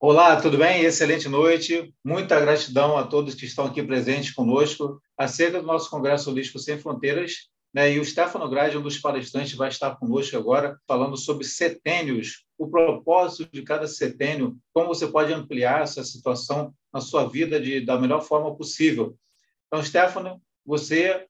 Olá, tudo bem? Excelente noite. Muita gratidão a todos que estão aqui presentes conosco acerca do nosso Congresso Holístico Sem Fronteiras, né? E o Stefano Grade, um dos palestrantes, vai estar conosco agora falando sobre setênios, o propósito de cada setênio, como você pode ampliar essa situação na sua vida da melhor forma possível. Então, Stefano, você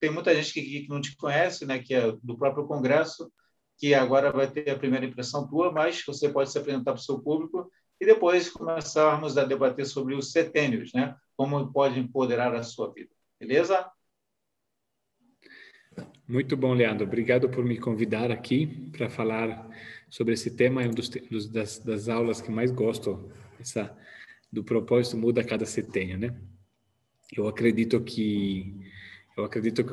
tem muita gente que não te conhece, né? Que é do próprio Congresso, que agora vai ter a primeira impressão tua, mas você pode se apresentar para o seu público e depois começarmos a debater sobre os setênios, né? Como pode empoderar a sua vida. Beleza? Muito bom, Leandro. Obrigado por me convidar aqui para falar sobre esse tema. É das aulas que mais gosto, essa do propósito muda a cada setênio, né? Eu acredito que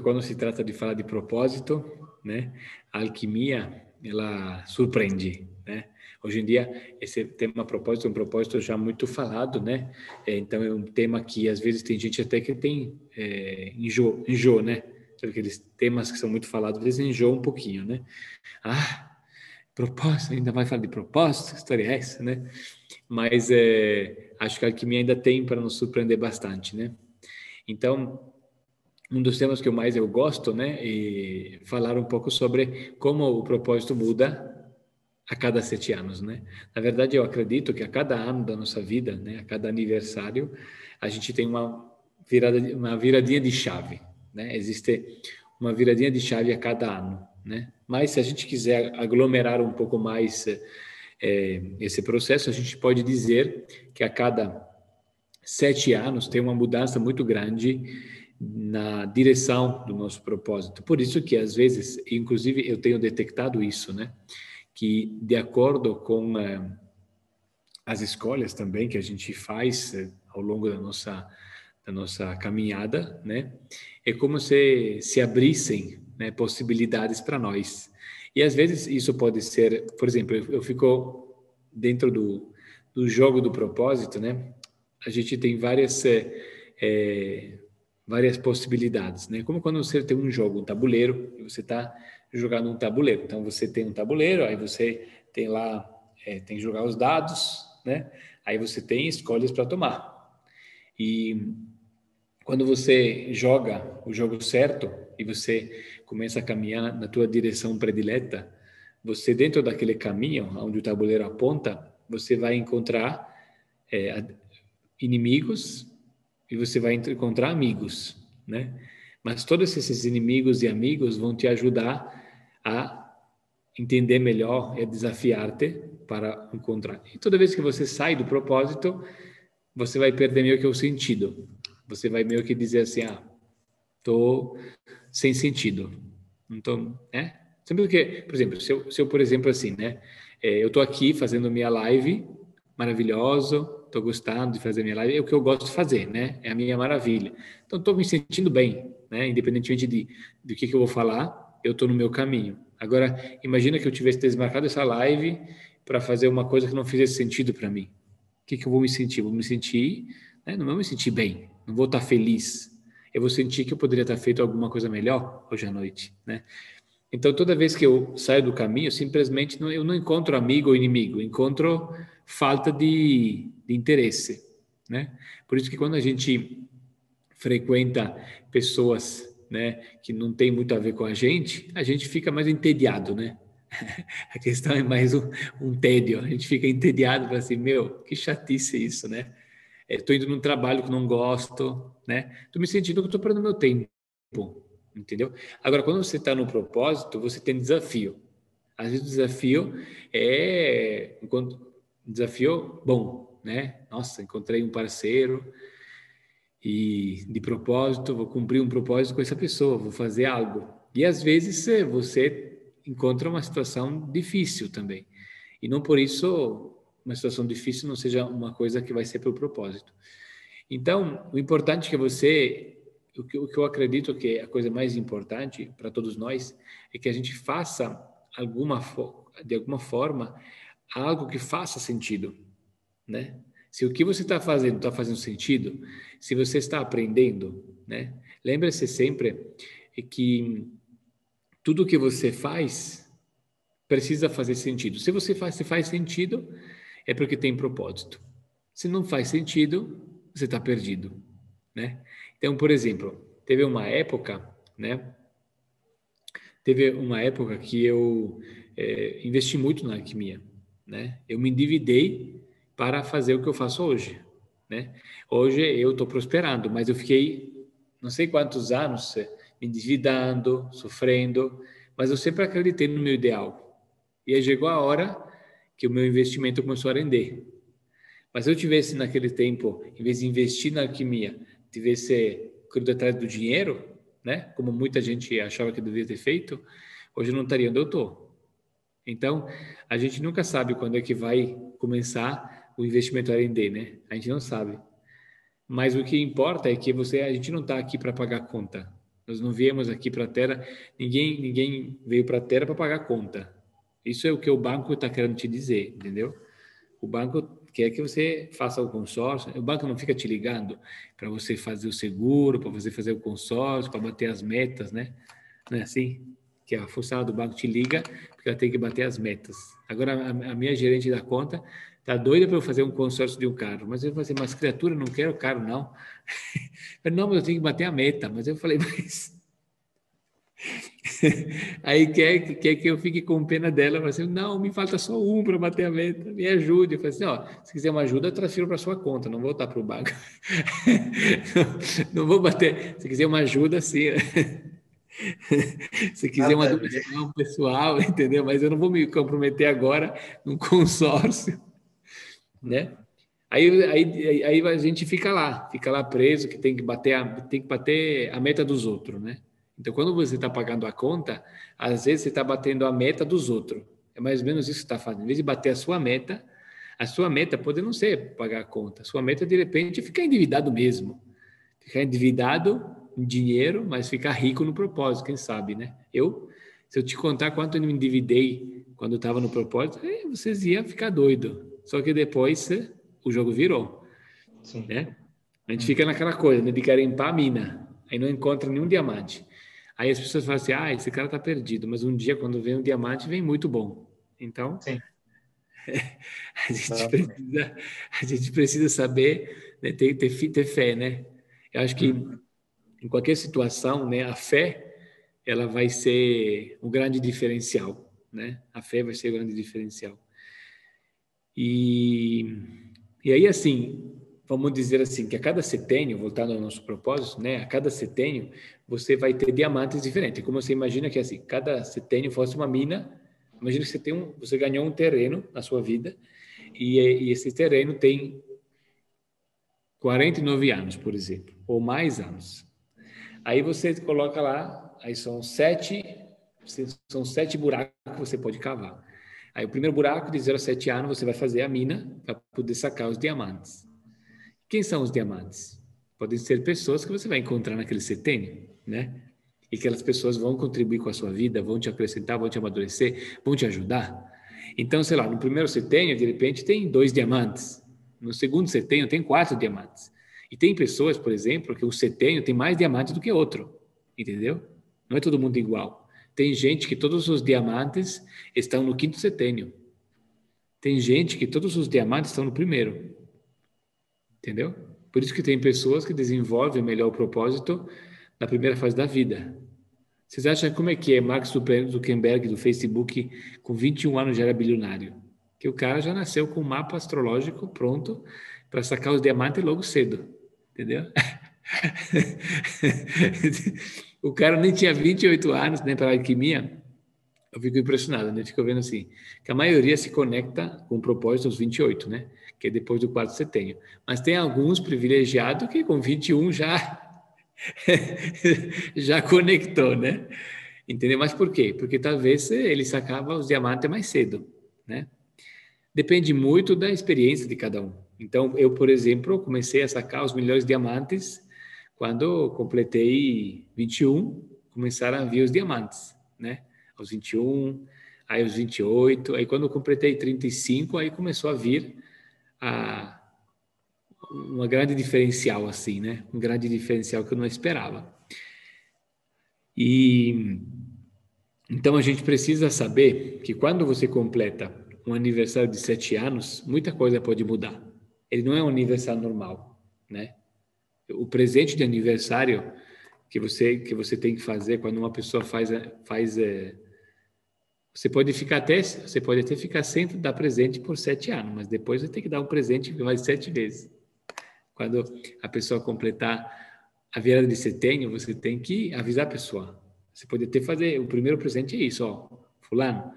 quando se trata de falar de propósito, né, a alquimia ela surpreende, né? Hoje em dia esse tema propósito é um propósito já muito falado, né? Então é um tema que às vezes tem gente até que tem enjoo, né? Aqueles temas que são muito falados, às vezes enjoam um pouquinho, né? Ah, propósito, ainda vai falar de propósito? Que história é essa, né? Mas acho que a alquimia ainda tem para nos surpreender bastante, né? Então, um dos temas que eu gosto, né, é falar um pouco sobre como o propósito muda a cada 7 anos, né? Na verdade, eu acredito que a cada ano da nossa vida, né, a cada aniversário, a gente tem uma viradinha de chave, né? Existe uma viradinha de chave a cada ano, né? Mas se a gente quiser aglomerar um pouco mais esse processo, a gente pode dizer que a cada 7 anos tem uma mudança muito grande na direção do nosso propósito. Por isso que, às vezes, inclusive eu tenho detectado isso, né? Que de acordo com as escolhas também que a gente faz ao longo da nossa caminhada, né? É como se abrissem, né, possibilidades para nós. E às vezes isso pode ser, por exemplo, eu fico dentro do jogo do propósito, né? A gente tem várias possibilidades, né? Como quando você tem um jogo, um tabuleiro, e você está jogando um tabuleiro. Então você tem um tabuleiro, aí você tem lá, tem que jogar os dados, né? Aí você tem escolhas para tomar. E quando você joga o jogo certo e você começa a caminhar na tua direção predileta, você dentro daquele caminho onde o tabuleiro aponta, você vai encontrar inimigos e você vai encontrar amigos, né? Mas todos esses inimigos e amigos vão te ajudar a entender melhor e a desafiar-te para encontrar. E toda vez que você sai do propósito, você vai perder meio que o sentido. Você vai meio que dizer assim, tô sem sentido. Então, né? Sempre que, por exemplo, se eu por exemplo, assim, né? Eu tô aqui fazendo minha live, maravilhoso, tô gostando de fazer minha live, é o que eu gosto de fazer, né? É a minha maravilha. Então, tô me sentindo bem, né? Independentemente do que eu vou falar, eu tô no meu caminho. Agora, imagina que eu tivesse desmarcado essa live para fazer uma coisa que não fizesse sentido para mim. O que eu vou me sentir? Vou me sentir, né? Não vou me sentir bem, não vou estar feliz, eu vou sentir que eu poderia ter feito alguma coisa melhor hoje à noite, né? Então, toda vez que eu saio do caminho, simplesmente eu não encontro amigo ou inimigo, encontro falta de interesse, né? Por isso que quando a gente frequenta pessoas, né, que não tem muito a ver com a gente fica mais entediado, né? A questão é mais um tédio, a gente fica entediado, fala assim, meu, que chatice isso, né? Estou indo num trabalho que não gosto, né? Estou me sentindo que estou perdendo meu tempo, entendeu? Agora, quando você está no propósito, você tem desafio. Às vezes o desafio é um desafio bom, né? Nossa, encontrei um parceiro e de propósito, vou cumprir um propósito com essa pessoa, vou fazer algo. E às vezes você encontra uma situação difícil também. E não por isso uma situação difícil não seja uma coisa que vai ser para o propósito. Então, o importante é que o que eu acredito que é a coisa mais importante para todos nós é que a gente faça de alguma forma algo que faça sentido, né? Se o que você está fazendo sentido, se você está aprendendo, né? Lembre-se sempre que tudo que você faz precisa fazer sentido. Se faz sentido, é porque tem propósito. Se não faz sentido, você está perdido, né? Então, por exemplo, teve uma época, né? Teve uma época que eu investi muito na alquimia, né? Eu me endividei para fazer o que eu faço hoje, né? Hoje eu estou prosperando, mas eu fiquei não sei quantos anos me endividando, sofrendo, mas eu sempre acreditei no meu ideal. E aí chegou a hora que o meu investimento começou a render. Mas se eu tivesse naquele tempo, em vez de investir na alquimia, tivesse corrido atrás do dinheiro, né? Como muita gente achava que devia ter feito, hoje eu não estaria onde eu estou. Então, a gente nunca sabe quando é que vai começar o investimento a render, né? A gente não sabe. Mas o que importa é que a gente não está aqui para pagar conta. Nós não viemos aqui para a Terra, ninguém veio para a Terra para pagar conta. Isso é o que o banco está querendo te dizer, entendeu? O banco quer que você faça o consórcio. O banco não fica te ligando para você fazer o seguro, para você fazer o consórcio, para bater as metas, né? Não é assim? Que a funcionária do banco te liga porque ela tem que bater as metas. Agora, a minha gerente da conta tá doida para eu fazer um consórcio de um carro. Mas eu falei assim, mas criatura, não quero carro, não. Eu falei, não, mas eu tenho que bater a meta. Mas eu falei, mas... Aí quer que eu fique com pena dela. Eu falei assim, não, me falta só um para bater a meta. Me ajude. Eu falei assim, ó, se quiser uma ajuda, eu transfiro para sua conta. Não vou voltar para o banco. Não vou bater. Se quiser uma ajuda, sim. Se quiser uma Nada a ver. doação pessoal, entendeu? Mas eu não vou me comprometer agora num consórcio, né? Aí a gente fica lá preso, que tem que bater a meta dos outros, né? Então, quando você está pagando a conta, às vezes você está batendo a meta dos outros. É mais ou menos isso que você está fazendo. Em vez de bater a sua meta pode não ser pagar a conta. A sua meta, de repente, é ficar endividado mesmo. Ficar endividado em dinheiro, mas ficar rico no propósito, quem sabe, né? Se eu te contar quanto eu me endividei quando eu estava no propósito, vocês iam ficar doido. Só que depois o jogo virou, Sim. né? A gente fica naquela coisa, né, de garimpar a mina, aí não encontra nenhum diamante. Aí as pessoas falam assim, esse cara tá perdido, mas um dia quando vem um diamante, vem muito bom. Então, Sim, a gente exatamente. precisa, a gente precisa saber, né, ter fé, né? Eu acho que Uhum. em qualquer situação, né, a fé, ela vai ser o grande diferencial, né? A fé vai ser o grande diferencial. E, e aí, assim, vamos dizer assim, que a cada setênio, voltando ao nosso propósito, né? A cada setênio, você vai ter diamantes diferentes. Como você imagina que, assim, cada setênio fosse uma mina. Imagina que você ganhou um terreno na sua vida e esse terreno tem 49 anos, por exemplo, ou mais anos. Aí você coloca lá, aí são sete buracos que você pode cavar. Aí o primeiro buraco, de 0 a 7 anos, você vai fazer a mina para poder sacar os diamantes. Quem são os diamantes? Podem ser pessoas que você vai encontrar naquele setênio, né? E aquelas pessoas vão contribuir com a sua vida, vão te acrescentar, vão te amadurecer, vão te ajudar. Então, sei lá, no primeiro setênio, de repente, tem 2 diamantes. No segundo setênio, tem 4 diamantes. E tem pessoas, por exemplo, que o setênio tem mais diamantes do que outro. Entendeu? Não é todo mundo igual. Tem gente que todos os diamantes estão no quinto setênio. Tem gente que todos os diamantes estão no primeiro. Entendeu? Por isso que tem pessoas que desenvolvem melhor o propósito na primeira fase da vida. Vocês acham como é que é Mark Zuckerberg do Facebook, com 21 anos já era bilionário? Que o cara já nasceu com um mapa astrológico pronto para sacar os diamantes logo cedo, entendeu? O cara nem tinha 28 anos, né, para alquimia. Eu fico impressionado, né? Fico vendo assim, que a maioria se conecta com o propósito aos 28, né? Que é depois do quarto setênio. Mas tem alguns privilegiados que com 21 já já conectou, né? Entendeu? Mas por quê? Porque talvez ele sacava os diamantes mais cedo, né? Depende muito da experiência de cada um. Então, eu, por exemplo, comecei a sacar os melhores diamantes quando completei 21, começaram a vir os diamantes, né? Aos 21, aí aos 28, aí quando eu completei 35, aí começou a vir a, uma grande diferencial, assim, né? Um grande diferencial que eu não esperava. E então a gente precisa saber que quando você completa um aniversário de 7 anos, muita coisa pode mudar. Ele não é um aniversário normal, né? O presente de aniversário que você tem que fazer quando uma pessoa você pode até ficar sem dar presente por 7 anos, mas depois você tem que dar um presente que vai 7 vezes. Quando a pessoa completar a virada de setênio, você tem que avisar a pessoa. Você pode até fazer, o primeiro presente é isso, ó, fulano,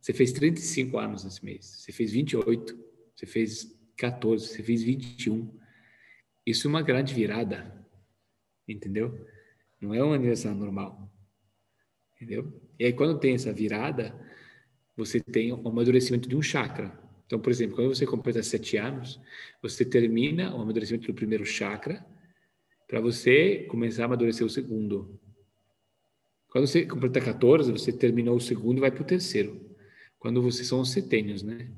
você fez 35 anos esse mês, você fez 28, você fez 14, você fez 21. Isso é uma grande virada, entendeu? Não é um aniversário normal, entendeu? E aí quando tem essa virada, você tem o amadurecimento de um chakra. Então, por exemplo, quando você completa 7 anos, você termina o amadurecimento do primeiro chakra para você começar a amadurecer o segundo. Quando você completa 14, você terminou o segundo e vai para o terceiro. Quando você são os setênios, né?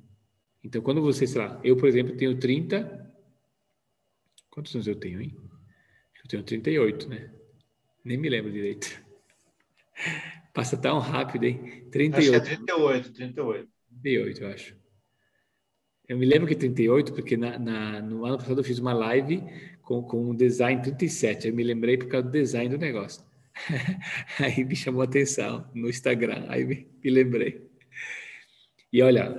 Então, quando você, sei lá, eu, por exemplo, tenho 30. Quantos anos eu tenho, hein? Eu tenho 38, né? Nem me lembro direito. Passa tão rápido, hein? Acho que é 38. 38, 38. 38, eu acho. Eu me lembro que 38, porque no ano passado eu fiz uma live com um design 37. Eu me lembrei por causa do design do negócio. Aí me chamou a atenção no Instagram. Aí me lembrei. E olha,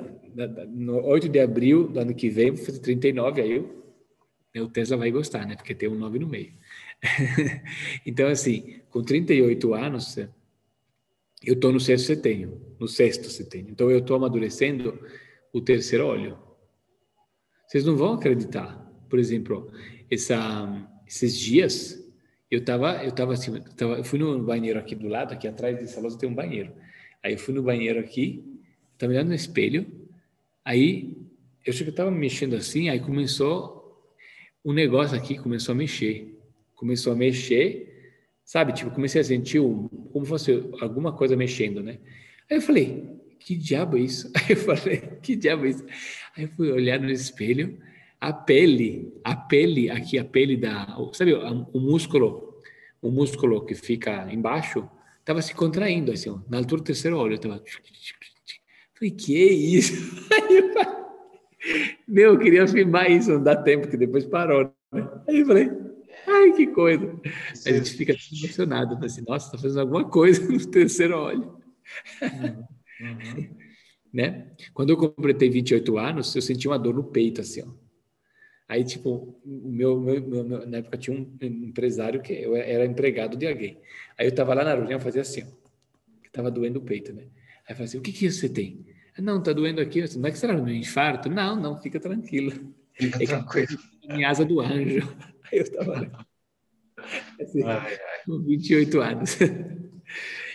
no 8 de abril do ano que vem, vou fazer 39, aí o Tesla vai gostar, né? Porque tem um 9 no meio. Então, assim, com 38 anos, eu estou no sexto setênio, no sexto setênio. Então, eu estou amadurecendo o terceiro olho. Vocês não vão acreditar. Por exemplo, esses dias, eu fui no banheiro aqui do lado, aqui atrás dessa lousa tem um banheiro. Aí eu fui no banheiro aqui, estava olhando no espelho, aí eu achei que eu estava mexendo assim, aí começou um negócio aqui, começou a mexer, sabe? Tipo, comecei a sentir como fosse alguma coisa mexendo, né? Aí eu falei, que diabo é isso? Aí eu falei, que diabo é isso? Aí eu fui olhar no espelho, a pele aqui, a pele sabe, o músculo que fica embaixo, estava se contraindo, assim, ó, na altura do terceiro olho, eu tava... Falei, que é isso? Aí eu falei, meu, eu queria filmar isso, não dá tempo, que depois parou, né? Aí eu falei, ai, que coisa. A gente fica emocionado, assim, nossa, tá fazendo alguma coisa no terceiro olho. Uhum. Né? Quando eu completei 28 anos, eu senti uma dor no peito, assim, ó. Aí, tipo, na época tinha um empresário que eu era empregado de alguém. Aí eu tava lá na reunião, fazia assim, ó, que tava doendo o peito, né? Aí eu falei assim, o que você tem? Não, tá doendo aqui. Eu disse, não é que será meu infarto? Não, não, fica tranquilo. Fica É que tranquilo. a minha asa do anjo. Aí eu tava lá, assim, Ai, com 28 anos.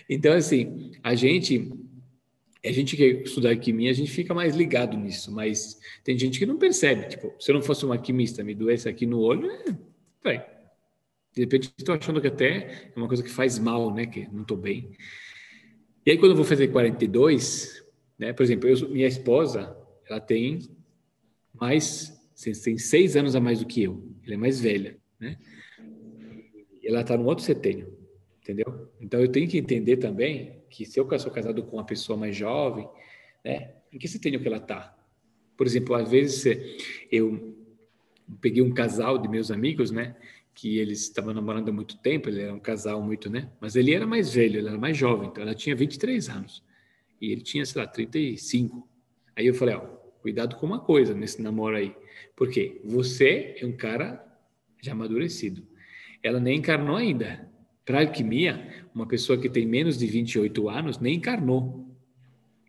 Então, assim, a gente que estuda alquimia, a gente fica mais ligado nisso, mas tem gente que não percebe. Tipo, se eu não fosse um alquimista, me doesse aqui no olho, vai. De repente, estou achando que até é uma coisa que faz mal, né? Que não estou bem. E aí, quando eu vou fazer 42, né? Por exemplo, minha esposa, ela tem tem 6 anos a mais do que eu. Ela é mais velha, né? E ela está no outro setênio, entendeu? Então, eu tenho que entender também que se eu sou casado com uma pessoa mais jovem, né? Em que setênio que ela está? Por exemplo, às vezes eu peguei um casal de meus amigos, né? Que eles estavam namorando há muito tempo, ele era um casal muito, né? Mas ele era mais velho, ele era mais jovem, então ela tinha 23 anos. E ele tinha, sei lá, 35. Aí eu falei, ó, cuidado com uma coisa nesse namoro aí. Porque você é um cara já amadurecido. Ela nem encarnou ainda. Para alquimia, uma pessoa que tem menos de 28 anos nem encarnou.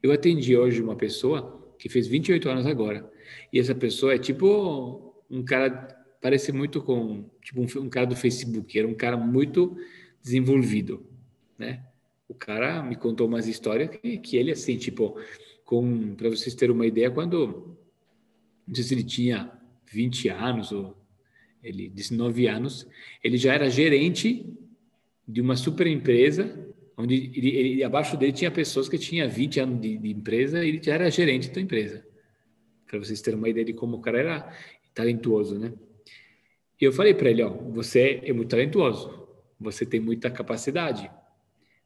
Eu atendi hoje uma pessoa que fez 28 anos agora. E essa pessoa é tipo um cara, parece muito com, tipo um cara do Facebook, era um cara muito desenvolvido, né? O cara me contou umas histórias que ele, assim, tipo, para vocês terem uma ideia, não sei se ele tinha 20 anos ou 19 anos, ele já era gerente de uma super empresa, onde abaixo dele tinha pessoas que tinham 20 anos de empresa e ele já era gerente da empresa. Para vocês terem uma ideia de como o cara era talentoso, né? E eu falei para ele, ó, você é muito talentoso, você tem muita capacidade,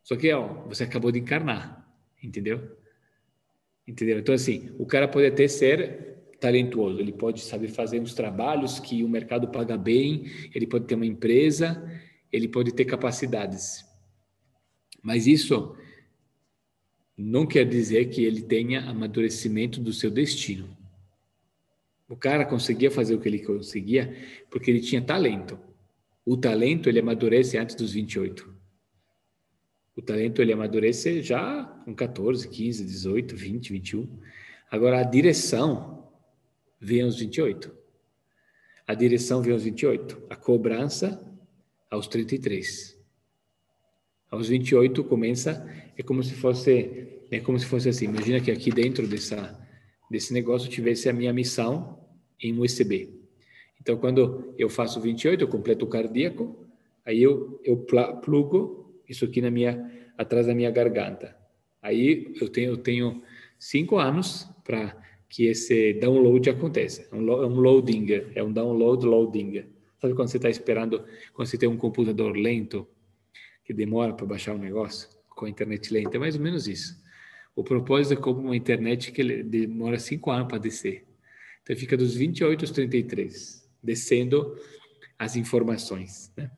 só que, ó, você acabou de encarnar, entendeu? Entendeu? Então, assim, o cara pode até ser talentoso, ele pode saber fazer uns trabalhos que o mercado paga bem, ele pode ter uma empresa, ele pode ter capacidades. Mas isso não quer dizer que ele tenha amadurecimento do seu destino. O cara conseguia fazer o que ele conseguia porque ele tinha talento. O talento, ele amadurece antes dos 28. O talento, ele amadurece já com 14, 15, 18, 20, 21. Agora, a direção vem aos 28. A direção vem aos 28. A cobrança, aos 33. Aos 28 começa, é como se fosse assim. Imagina que aqui dentro desse negócio tivesse a minha missão em USB. Então, quando eu faço 28, eu completo o cardíaco, aí eu plugo isso aqui atrás da minha garganta. Aí eu tenho 5 anos para que esse download aconteça. É um loadinger, é um loadinger. Sabe quando você está esperando, quando você tem um computador lento, que demora para baixar um negócio, com a internet lenta? É mais ou menos isso. O propósito é como uma internet que demora 5 anos para descer. Então, fica dos 28 aos 33, descendo as informações, né?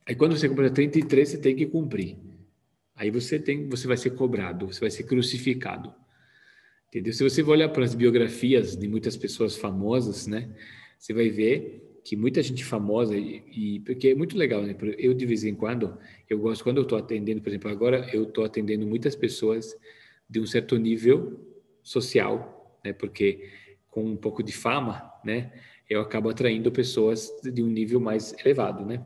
Aí, quando você completa 33, você tem que cumprir. Aí você vai ser cobrado, você vai ser crucificado. Entendeu? Se você olhar para as biografias de muitas pessoas famosas, né? Você vai ver que muita gente famosa, porque é muito legal, né? Eu, de vez em quando, eu gosto, quando eu estou atendendo, por exemplo, agora eu estou atendendo muitas pessoas de um certo nível social, né? Porque com um pouco de fama, né? Eu acabo atraindo pessoas de um nível mais elevado, né?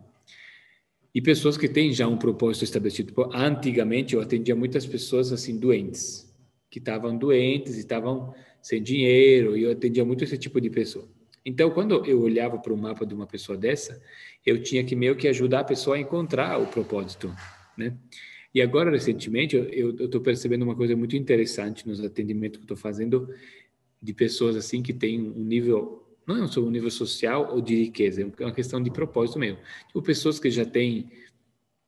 E pessoas que têm já um propósito estabelecido. Antigamente, eu atendia muitas pessoas assim doentes, que estavam doentes e estavam sem dinheiro, e eu atendia muito esse tipo de pessoa. Então, quando eu olhava para o mapa de uma pessoa dessa, eu tinha que meio que ajudar a pessoa a encontrar o propósito, né? E agora, recentemente, eu estou percebendo uma coisa muito interessante nos atendimentos que estou fazendo de pessoas assim que têm um nível, não é só um nível social ou de riqueza, é uma questão de propósito mesmo. Tipo, pessoas que já têm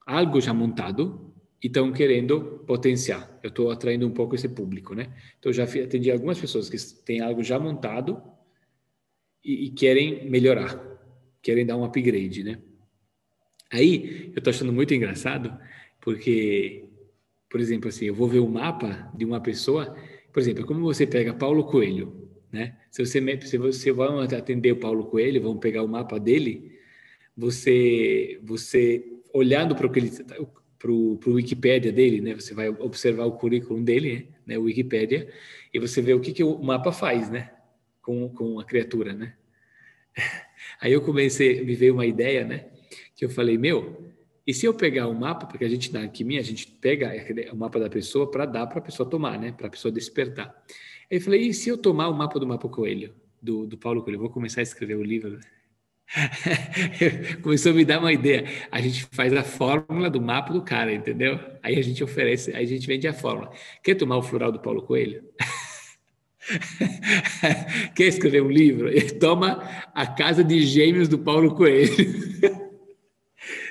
algo já montado e estão querendo potenciar. Eu estou atraindo um pouco esse público, né? Então, eu já atendi algumas pessoas que têm algo já montado e querem melhorar, querem dar um upgrade, né? Aí, eu estou achando muito engraçado, porque, por exemplo, assim, eu vou ver o mapa de uma pessoa, por exemplo, como você pega Paulo Coelho, né? Se você vai atender o Paulo Coelho, vão pegar o mapa dele, você olhando para o Wikipédia dele, né? Você vai observar o currículo dele, né? O Wikipédia, e você vê o que o mapa faz, né? Com a criatura, né? Aí me veio uma ideia, né? Que eu falei, meu, e se eu pegar o mapa, porque a gente na alquimia, a gente pega o mapa da pessoa para dar para a pessoa tomar, né? Para a pessoa despertar. Aí eu falei, e se eu tomar o mapa do Mapa Coelho, do Paulo Coelho? Eu vou começar a escrever o livro. Começou a me dar uma ideia. A gente faz a fórmula do mapa do cara, entendeu? Aí a gente oferece, aí a gente vende a fórmula. Quer tomar o floral do Paulo Coelho? Quer escrever um livro? Toma a Casa de Gêmeos do Paulo Coelho.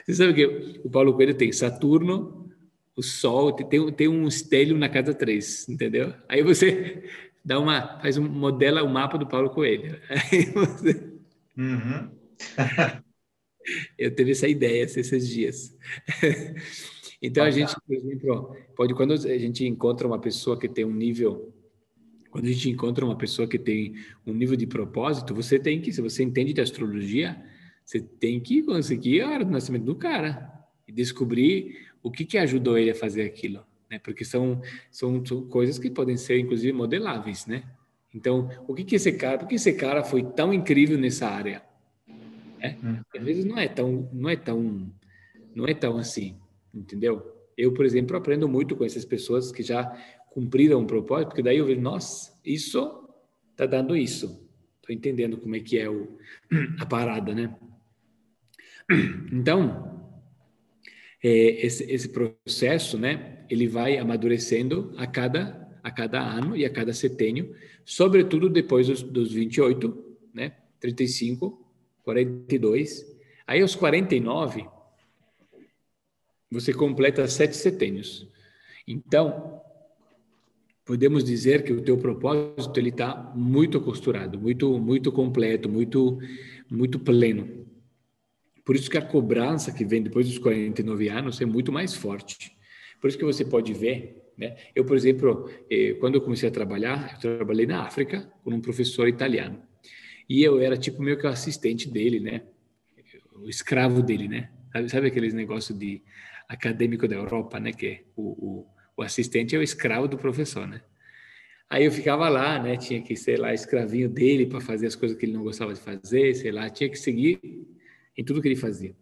Você sabe que o Paulo Coelho tem Saturno, o Sol, tem um estélio na casa 3, entendeu? Aí você modela o mapa do Paulo Coelho. Aí Uhum. eu teve essa ideia esses dias. Então a gente, Bacana. por exemplo, quando a gente encontra uma pessoa que tem um nível, quando a gente encontra uma pessoa que tem um nível de propósito, se você entende de astrologia, você tem que conseguir a hora do nascimento do cara e descobrir o que ajudou ele a fazer aquilo, né? Porque são coisas que podem ser, inclusive, modeláveis, né? Então, por que esse cara foi tão incrível nessa área, né? Às Uhum. vezes não é tão assim, entendeu? Eu, por exemplo, aprendo muito com essas pessoas que já cumpriram um propósito, porque daí eu vejo, nossa, isso tá dando isso. Estou entendendo como é que é a parada, né? Então, esse processo, né, ele vai amadurecendo a cada ano e a cada setênio, sobretudo depois dos 28, né, 35, 42. Aí, aos 49, você completa 7 setênios. Então, podemos dizer que o teu propósito ele está muito costurado, muito completo, muito pleno. Por isso que a cobrança que vem depois dos 49 anos é muito mais forte. Por isso que você pode ver, né? Eu, por exemplo, quando eu comecei a trabalhar, eu trabalhei na África com um professor italiano. E eu era tipo meio que o assistente dele, né? O escravo dele, né? Sabe aqueles negócios de acadêmico da Europa, né? Que o assistente é o escravo do professor, né? Aí eu ficava lá, né? Tinha que ser lá escravinho dele para fazer as coisas que ele não gostava de fazer, sei lá, tinha que seguir em tudo que ele fazia.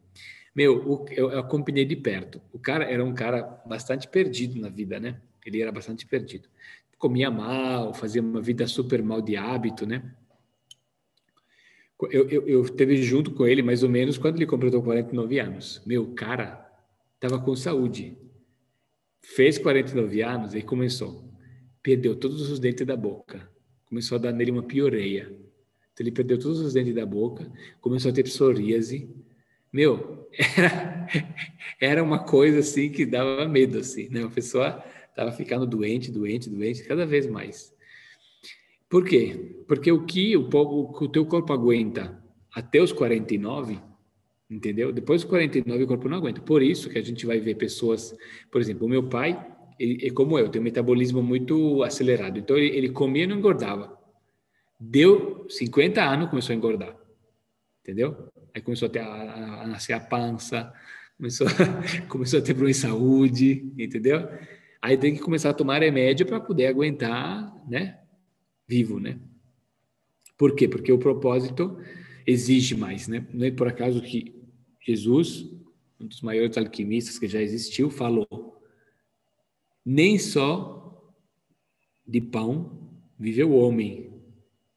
Meu, eu acompanhei de perto. O cara era um cara bastante perdido na vida, né? Ele era bastante perdido. Comia mal, fazia uma vida super mal de hábito, né? Eu esteve junto com ele mais ou menos quando ele completou 49 anos. Meu, cara estava com saúde. Fez 49 anos e começou. Perdeu todos os dentes da boca. Começou a dar nele uma pioreia. Então, ele perdeu todos os dentes da boca, começou a ter psoríase. Meu, era uma coisa assim que dava medo, assim, né? A pessoa estava ficando doente, cada vez mais. Por quê? Porque o teu corpo aguenta até os 49, entendeu? Depois dos 49 o corpo não aguenta. Por isso que a gente vai ver pessoas, por exemplo, o meu pai, ele é como eu, tem um metabolismo muito acelerado. Então ele comia e não engordava. Deu 50 anos, começou a engordar, entendeu? Aí começou a nascer a pança, começou a ter problema de saúde, entendeu? Aí tem que começar a tomar remédio para poder aguentar, né? Vivo, né? Por quê? Porque o propósito exige mais, né? Não é por acaso que Jesus, um dos maiores alquimistas que já existiu, falou: nem só de pão vive o homem,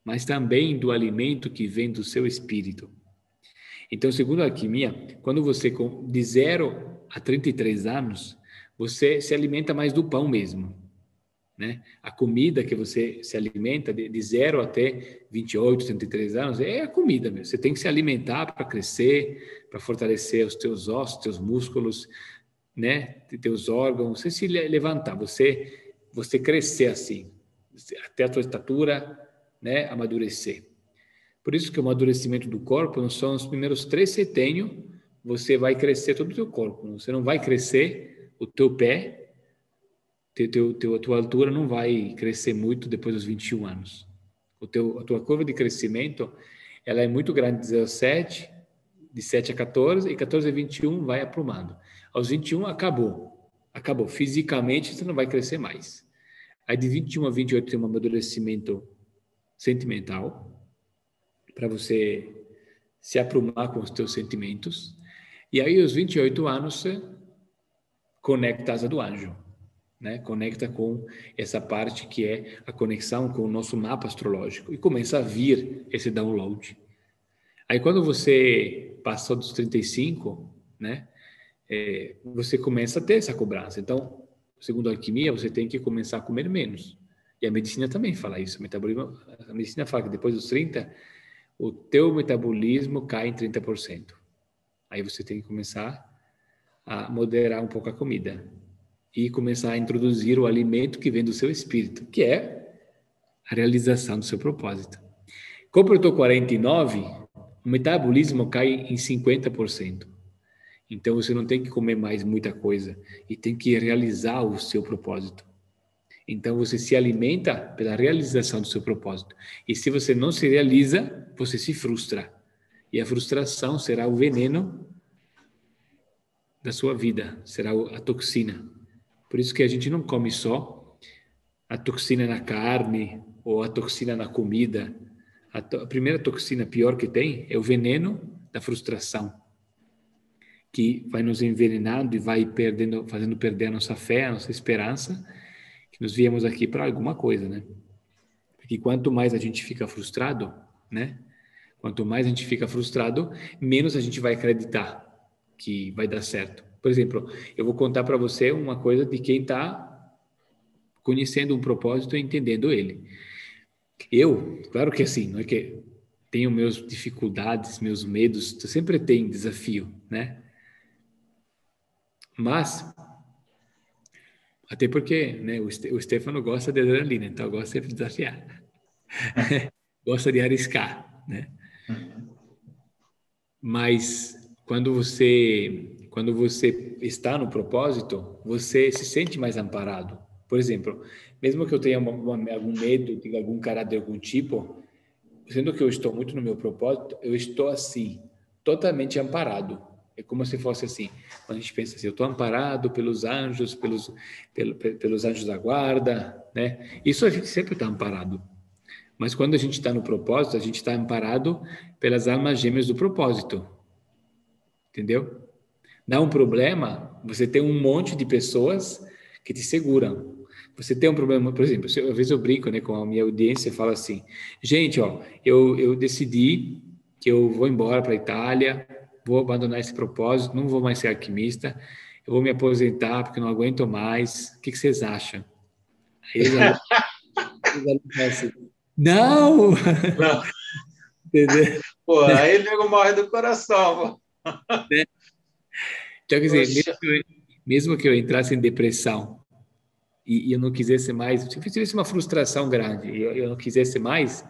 mas também do alimento que vem do seu espírito. Então, segundo a alquimia, quando você de 0 a 33 anos, você se alimenta mais do pão mesmo, né? A comida que você se alimenta de 0 até 28, 33 anos é a comida mesmo. Você tem que se alimentar para crescer, para fortalecer os teus ossos, teus músculos, né? Teus órgãos, você se levantar, você crescer assim, até a tua estatura, né? Amadurecer. Por isso que o amadurecimento do corpo não são os primeiros 3 setênios, você vai crescer todo o teu corpo. Você não vai crescer o teu pé, a tua altura não vai crescer muito depois dos 21 anos. A tua curva de crescimento, ela é muito grande, 17, de 7 a 14, e 14 a 21 vai aprumando. Aos 21, acabou. Acabou. Fisicamente, você não vai crescer mais. Aí de 21 a 28 tem um amadurecimento sentimental, para você se aprumar com os teus sentimentos. E aí, aos 28 anos, você conecta a asa do anjo, né? Conecta com essa parte que é a conexão com o nosso mapa astrológico e começa a vir esse download. Aí, quando você passou dos 35, né? Você começa a ter essa cobrança. Então, segundo a alquimia, você tem que começar a comer menos. E a medicina também fala isso. A medicina fala que depois dos 30, o teu metabolismo cai em 30%. Aí você tem que começar a moderar um pouco a comida e começar a introduzir o alimento que vem do seu espírito, que é a realização do seu propósito. Completou 49, o metabolismo cai em 50%. Então você não tem que comer mais muita coisa e tem que realizar o seu propósito. Então você se alimenta pela realização do seu propósito. E se você não se realiza, você se frustra. E a frustração será o veneno da sua vida, será a toxina. Por isso que a gente não come só a toxina na carne ou a toxina na comida. A primeira toxina pior que tem é o veneno da frustração, que vai nos envenenando e vai fazendo perder a nossa fé, a nossa esperança, que nós viemos aqui para alguma coisa, né? Porque quanto mais a gente fica frustrado, né? Quanto mais a gente fica frustrado, menos a gente vai acreditar que vai dar certo. Por exemplo, eu vou contar para você uma coisa de quem está conhecendo um propósito e entendendo ele. Eu, claro que assim, não é que tenho meus dificuldades, meus medos, sempre tem desafio, né? Mas Até porque, né, o Stefano gosta de adrenalina, então gosta de desafiar. Gosta de arriscar, né? Uhum. Mas quando você está no propósito, você se sente mais amparado. Por exemplo, mesmo que eu tenha algum medo, tenha algum caráter de algum tipo, sendo que eu estou muito no meu propósito, eu estou assim, totalmente amparado. É como se fosse assim, quando a gente pensa assim, eu estou amparado pelos anjos, pelos anjos da guarda, né? Isso a gente sempre está amparado. Mas quando a gente está no propósito, a gente está amparado pelas almas gêmeas do propósito, entendeu? Dá um problema, você tem um monte de pessoas que te seguram. Você tem um problema, por exemplo, às vezes eu brinco, né, com a minha audiência, falo assim, gente, ó, eu decidi que eu vou embora para a Itália, vou abandonar esse propósito, não vou mais ser alquimista, eu vou me aposentar porque não aguento mais. O que vocês acham? Aí os alunos falam assim, não! Não, Entendeu? pô, aí o nego morre do coração. Pô. Então, quer dizer, Poxa, mesmo que eu entrasse em depressão e eu não quisesse mais, se eu tivesse uma frustração grande e eu não quisesse mais,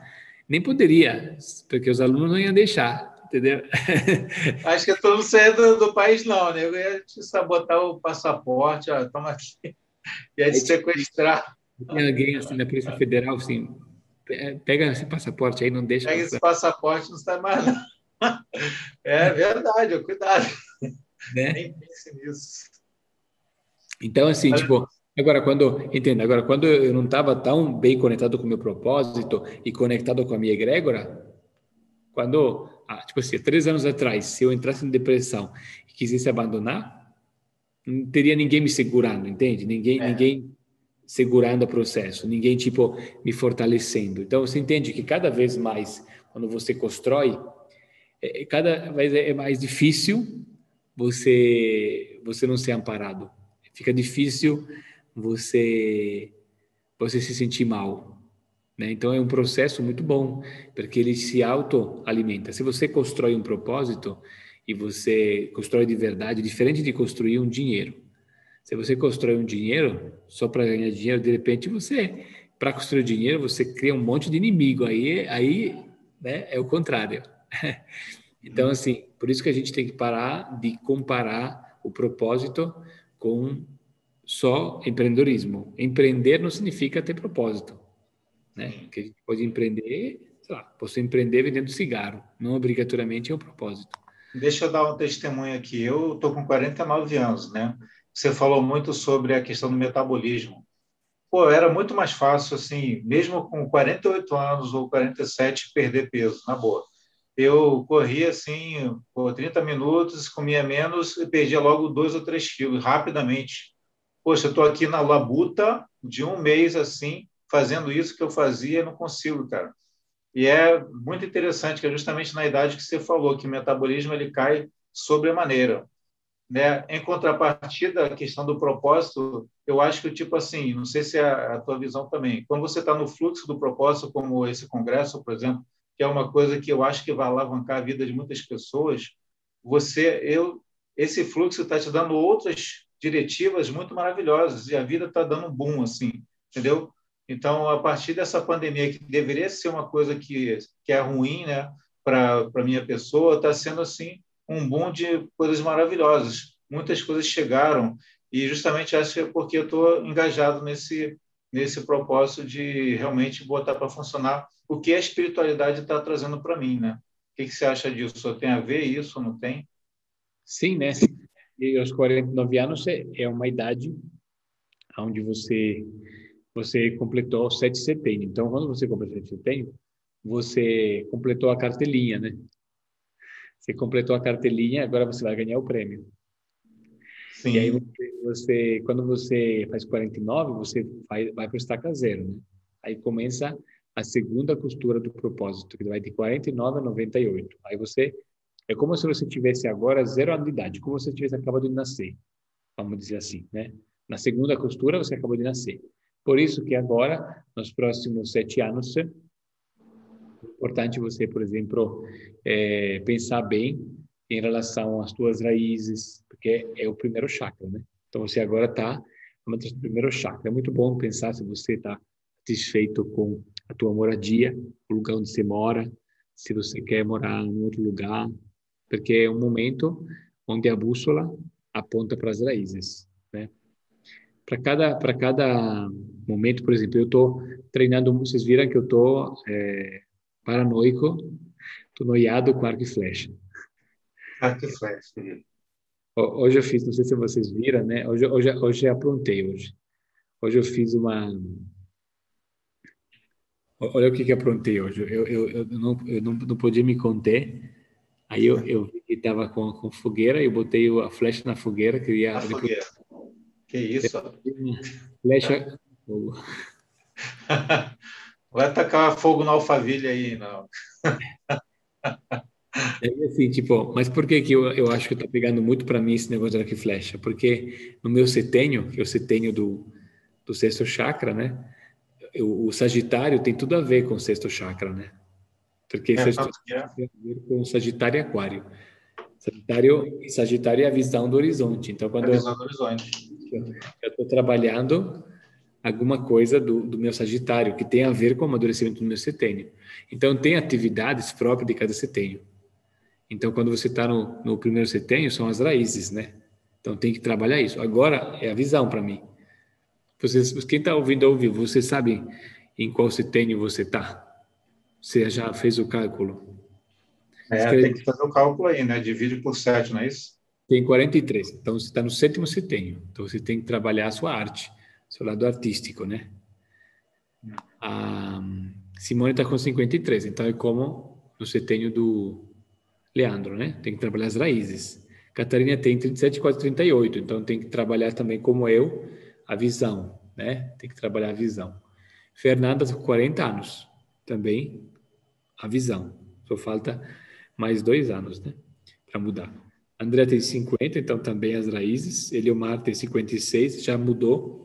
nem poderia, porque os alunos não iam deixar, entendeu? acho que tu não saia do país, não, né? Eu ia te sabotar o passaporte, ó, toma aqui, ia te Aí sequestrar. tinha alguém assim na Polícia Federal, assim, pega esse passaporte aí, não deixa Pega esse passar, passaporte, não sai mais, não. É verdade, ó, cuidado, né? nem pense nisso. Então, assim, Olha, tipo, entenda, agora, quando eu não estava tão bem conectado com o meu propósito e conectado com a minha egrégora, quando, tipo assim, 3 anos atrás, se eu entrasse em depressão e quisesse abandonar, não teria ninguém me segurando, entende? é, Ninguém segurando o processo, ninguém, tipo, me fortalecendo. Então, você entende que cada vez mais, quando você constrói, cada vez é mais difícil você não ser amparado. Fica difícil você, você se sentir mal, né? Então é um processo muito bom, porque ele se autoalimenta. Se você constrói um propósito e você constrói de verdade, diferente de construir um dinheiro. Se você constrói um dinheiro só para ganhar dinheiro, de repente para construir dinheiro, você cria um monte de inimigo. Aí, né, é o contrário. Então, assim, por isso que a gente tem que parar de comparar o propósito com só empreendedorismo. Empreender não significa ter propósito, né? sim. Porque a gente pode empreender, sei lá, posso empreender vendendo cigarro, não obrigatoriamente é o propósito. Deixa eu dar um testemunho aqui. Eu estou com 49 anos, né? Você falou muito sobre a questão do metabolismo. Pô, era muito mais fácil, assim, mesmo com 48 anos ou 47, perder peso, na boa. Eu corria, assim, por 30 minutos, comia menos e perdia logo 2 ou 3 quilos, rapidamente. Poxa, eu estou aqui na labuta de um mês, assim, fazendo isso que eu fazia e não consigo, cara. E é muito interessante que é justamente na idade que você falou, que o metabolismo ele cai sobremaneira, né? Em contrapartida, a questão do propósito, eu acho que, tipo assim, não sei se é a tua visão também, quando você está no fluxo do propósito, como esse congresso, por exemplo, que é uma coisa que eu acho que vai alavancar a vida de muitas pessoas, esse fluxo está te dando outras diretivas muito maravilhosas e a vida está dando um boom, assim, entendeu? Então, a partir dessa pandemia, que deveria ser uma coisa que é ruim, né, para a minha pessoa, está sendo, assim, um boom de coisas maravilhosas. Muitas coisas chegaram e justamente acho que é porque eu estou engajado nesse propósito de realmente botar para funcionar o que a espiritualidade está trazendo para mim, né? O que você acha disso? Tem a ver isso? Não tem? Sim, né? E aos 49 anos é uma idade onde você completou 7 de setembro. Então, quando você completou 7 de setembro, você completou a cartelinha, né? Você completou a cartelinha, agora você vai ganhar o prêmio. E aí Sim. quando você faz 49, você vai para o estaca zero, né? Aí começa a segunda costura do propósito, que vai de 49 a 98. Aí é como se você tivesse agora 0 anos de idade, como se você tivesse acabado de nascer, vamos dizer assim, né? Na segunda costura você acabou de nascer. Por isso que agora, nos próximos 7 anos, é importante você, por exemplo, pensar bem em relação às tuas raízes, porque é o primeiro chakra, né? Então você agora está o mantra do primeiro chakra. É muito bom pensar se você está satisfeito com a tua moradia, o lugar onde você mora, se você quer morar em outro lugar, porque é um momento onde a bússola aponta para as raízes, né? Para cada momento, por exemplo, eu estou treinando, vocês viram que eu estou paranoico, estou noiado com arco e flecha. Ah, que flecha. Hoje eu fiz, não sei se vocês viram, né? Hoje eu aprontei hoje. Hoje eu fiz uma. Olha o que aprontei hoje. Eu não podia me conter. Aí eu vi que estava com fogueira, eu botei a flecha na fogueira, queria A depois fogueira. Que isso? uma flecha. Vai tacar fogo na Alphaville aí, não. É assim, tipo, mas por que que eu acho que está pegando muito para mim esse negócio de arco e flecha? Porque no meu setênio, que é o setênio do sexto chakra, né? O Sagitário tem tudo a ver com o sexto chakra, né? Porque É sexto tanto que chakra tem a ver com Sagitário e Aquário. Sagitário é a visão do horizonte. Então, a quando visão do horizonte. eu estou trabalhando alguma coisa do meu Sagitário, que tem a ver com o amadurecimento do meu setênio. Então, tem atividades próprias de cada setênio. Então, quando você está no primeiro setênio, são as raízes, né? Então, tem que trabalhar isso. Agora, é a visão para mim. Quem está ouvindo ao vivo, você sabe em qual setênio você está? Você já fez o cálculo? É, tem que fazer o cálculo aí, né? Divide por 7, não é isso? Tem 43. Então, você está no sétimo setênio. Então, você tem que trabalhar a sua arte, seu lado artístico, né? A Simone está com 53. Então, é como no setênio do Leandro, né? Tem que trabalhar as raízes. Catarina tem 37, quase 38. Então, tem que trabalhar também, como eu, a visão, né? Tem que trabalhar a visão. Fernanda, com 40 anos. Também a visão. Só falta mais 2 anos, né? Para mudar. André tem 50, então também as raízes. Eliomar tem 56, já mudou.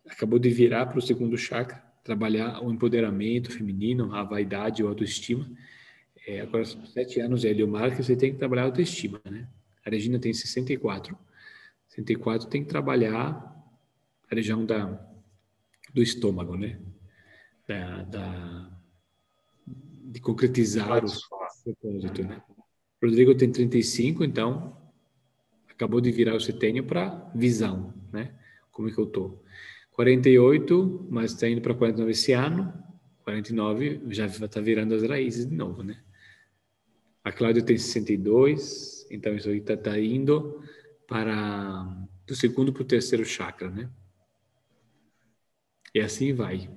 Acabou de virar para o segundo chakra, trabalhar o empoderamento feminino, a vaidade, a autoestima. Agora, 7 anos é Eliomar que você tem que trabalhar a autoestima, né? A Regina tem 64. 64 tem que trabalhar a região do estômago, né? De concretizar o propósito, né? Rodrigo tem 35, então acabou de virar o setênio para visão, né? Como é que eu tô? 48, mas está indo para 49 esse ano. 49 já está virando as raízes de novo, né? A Cláudia tem 62, então isso aí está indo para do segundo para o terceiro chakra, né? E assim vai.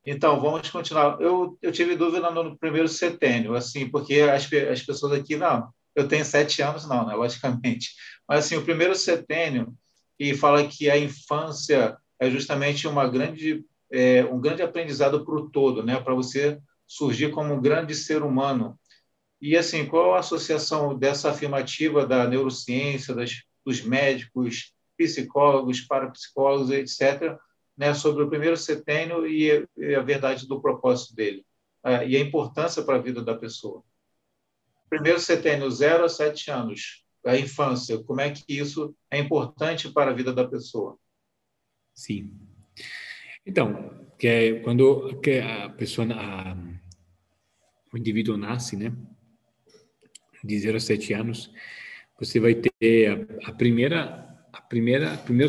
Então, vamos continuar. Eu tive dúvida no primeiro setênio, assim, porque as pessoas aqui, não, eu tenho 7 anos, não, né, logicamente. Mas, assim, o primeiro setênio, e fala que a infância é justamente um grande aprendizado para o todo, né, para você surgir como um grande ser humano. E, assim, qual a associação dessa afirmativa da neurociência, dos médicos, psicólogos, parapsicólogos, etc., né, sobre o primeiro setênio e a verdade do propósito dele, e a importância para a vida da pessoa? Primeiro setênio, 0 a 7 anos, a infância, como é que isso é importante para a vida da pessoa? Sim. Então, que é quando que a pessoa, o indivíduo nasce, né? De 0 a 7 anos, você vai ter primeiro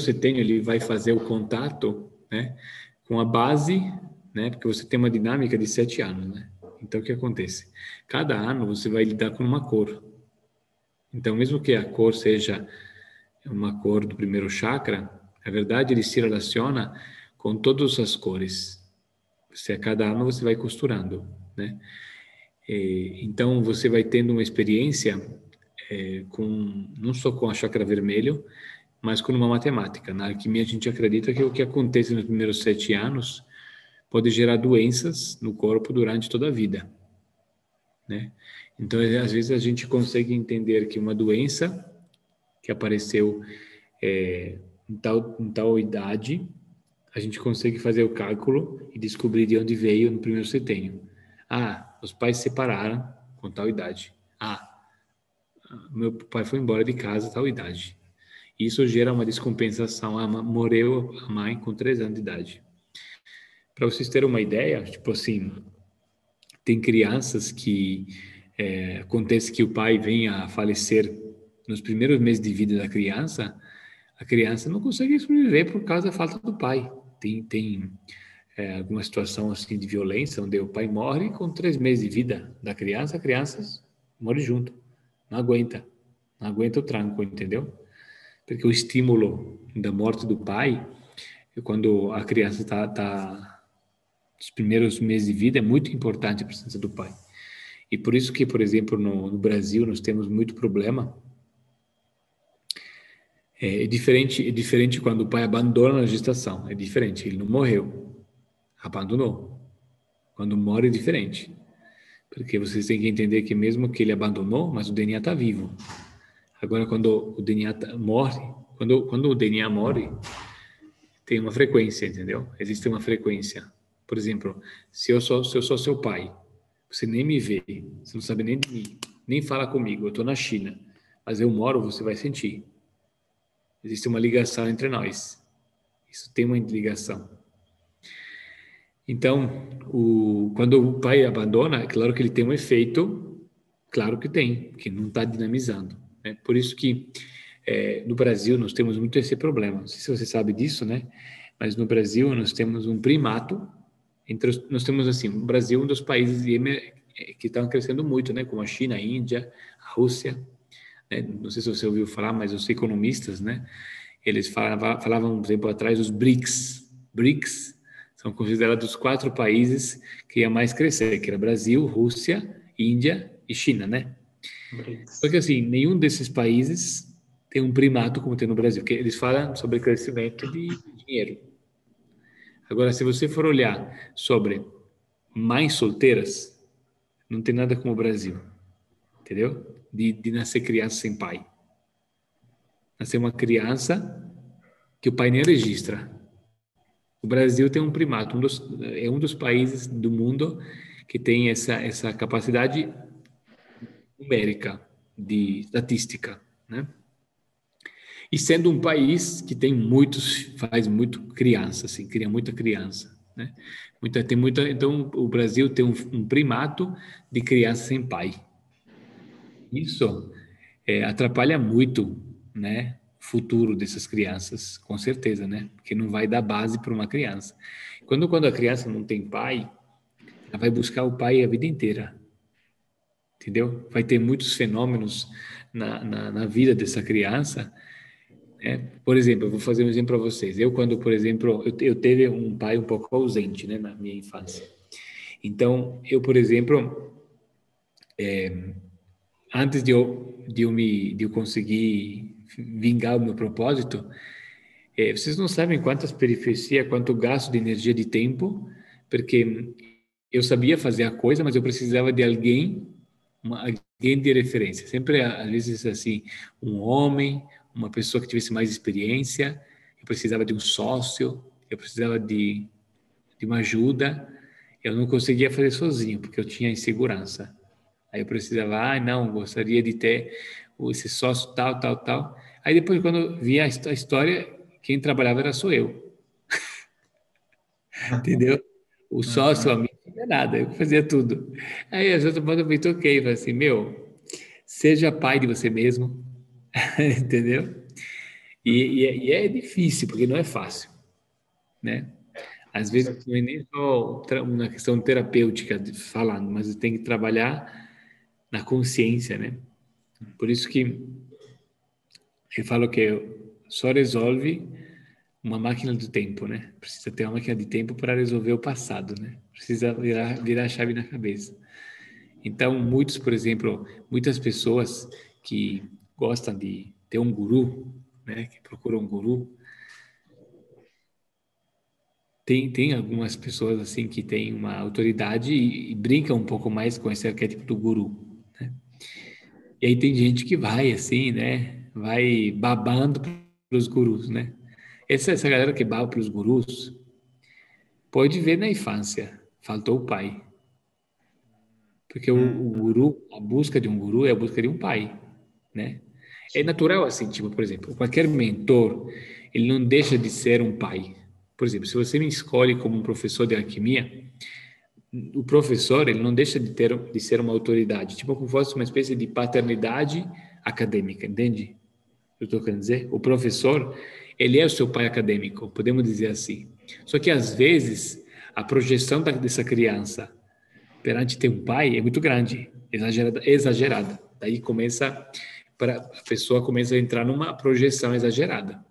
setênio, ele vai fazer o contato, né, com a base, né, porque você tem uma dinâmica de 7 anos, né? Então, o que acontece? Cada ano você vai lidar com uma cor. Então, mesmo que a cor seja uma cor do primeiro chakra, na verdade, ele se relaciona com todas as cores. Você, a cada ano você vai costurando, né? Então, você vai tendo uma experiência não só com a chakra vermelho, mas com uma matemática. Na alquimia, a gente acredita que o que acontece nos primeiros 7 anos pode gerar doenças no corpo durante toda a vida, né? Então, às vezes, a gente consegue entender que uma doença que apareceu em tal idade, a gente consegue fazer o cálculo e descobrir de onde veio no primeiro setênio. Ah, os pais se separaram com tal idade. Ah, meu pai foi embora de casa a tal idade. Isso gera uma descompensação. Morreu a mãe com 3 anos de idade. Para vocês terem uma ideia, tipo assim, tem crianças que acontece que o pai vem a falecer nos primeiros meses de vida da criança, a criança não consegue sobreviver por causa da falta do pai. Tem alguma situação assim de violência, onde o pai morre com 3 meses de vida da criança, a criança morre junto, não aguenta o tranco, entendeu? Porque o estímulo da morte do pai, quando a criança está nos primeiros meses de vida, é muito importante a presença do pai. E por isso que, por exemplo, no Brasil, nós temos muito problema. É diferente quando o pai abandona a gestação. É diferente, ele não morreu, abandonou. Quando morre é diferente. Porque vocês têm que entender que mesmo que ele abandonou, mas o DNA está vivo. Agora, quando o DNA morre, quando o DNA morre, tem uma frequência, entendeu? Existe uma frequência. Por exemplo, se eu sou seu pai, você nem me vê, você não sabe nem de mim, nem fala comigo, eu estou na China, mas eu moro, você vai sentir. Existe uma ligação entre nós. Isso tem uma ligação. Então, quando o pai abandona, é claro que ele tem um efeito, claro que tem, que não está dinamizando. Né? Por isso que no Brasil nós temos muito esse problema. Não sei se você sabe disso, né? Mas no Brasil nós temos um primato. Nós temos assim, o Brasil é um dos países que estão crescendo muito, né? Como a China, a Índia, a Rússia. Né? Não sei se você ouviu falar, mas os economistas, né? Eles falavam um tempo atrás os BRICS. BRICS são considerados os 4 países que iam mais crescer, que era Brasil, Rússia, Índia e China, né? BRICS. Porque assim, nenhum desses países tem um primato como tem no Brasil, que eles falam sobre crescimento de dinheiro. Agora, se você for olhar sobre mães solteiras, não tem nada como o Brasil, entendeu? De nascer criança sem pai. Nascer uma criança que o pai nem registra. O Brasil tem um primato, é um dos países do mundo que tem essa capacidade numérica de estatística, né? E sendo um país que faz muito criança, assim, cria muita criança, né? Então o Brasil tem um primato de criança sem pai. Isso atrapalha muito, né? O futuro dessas crianças, com certeza, né? Porque não vai dar base para uma criança. Quando a criança não tem pai, ela vai buscar o pai a vida inteira, entendeu? Vai ter muitos fenômenos na vida dessa criança, né? Por exemplo, eu vou fazer um exemplo para vocês. Quando, por exemplo, eu teve um pai um pouco ausente, né, na minha infância. Então, por exemplo, antes de eu conseguir vingar o meu propósito, vocês não sabem quantas periferias, quanto gasto de energia, de tempo, porque eu sabia fazer a coisa, mas eu precisava de alguém de referência. Sempre, às vezes, assim, um homem, uma pessoa que tivesse mais experiência. Eu precisava de um sócio, eu precisava de uma ajuda. Eu não conseguia fazer sozinho, porque eu tinha insegurança. Aí eu precisava, não, gostaria de ter esse sócio tal, tal, tal. Aí depois, quando via a história, quem trabalhava era só eu, entendeu? O sócio, o Uhum. amigo, não é nada, eu fazia tudo. Aí a outra banda me toquei, falei assim, seja pai de você mesmo, entendeu? E é difícil, porque não é fácil, né? Às Com vezes certeza. não é nem só uma questão terapêutica falando, mas tem que trabalhar na consciência, né? Por isso que eu falo que só resolve uma máquina do tempo, né? Precisa ter uma máquina de tempo para resolver o passado, né? Precisa virar a chave na cabeça. Então, por exemplo, muitas pessoas que gostam de ter um guru, né? Que procuram um guru, tem algumas pessoas assim que têm uma autoridade e brincam um pouco mais com esse arquétipo do guru, né? E aí tem gente que vai assim, né? Vai babando pelos gurus, né? Essa galera que baba pelos gurus pode ver na infância, faltou o pai. Porque o Uhum. guru, a busca de um guru é a busca de um pai, né? É natural assim, tipo, por exemplo, qualquer mentor, ele não deixa de ser um pai. Por exemplo, se você me escolhe como um professor de alquimia, o professor, ele não deixa de ser uma autoridade, tipo como fosse uma espécie de paternidade acadêmica, entende? Eu estou querendo dizer, o professor, ele é o seu pai acadêmico, podemos dizer assim. Só que às vezes a projeção dessa criança perante ter um pai é muito grande, exagerada, exagerada. Daí começa a pessoa começa a entrar numa projeção exagerada.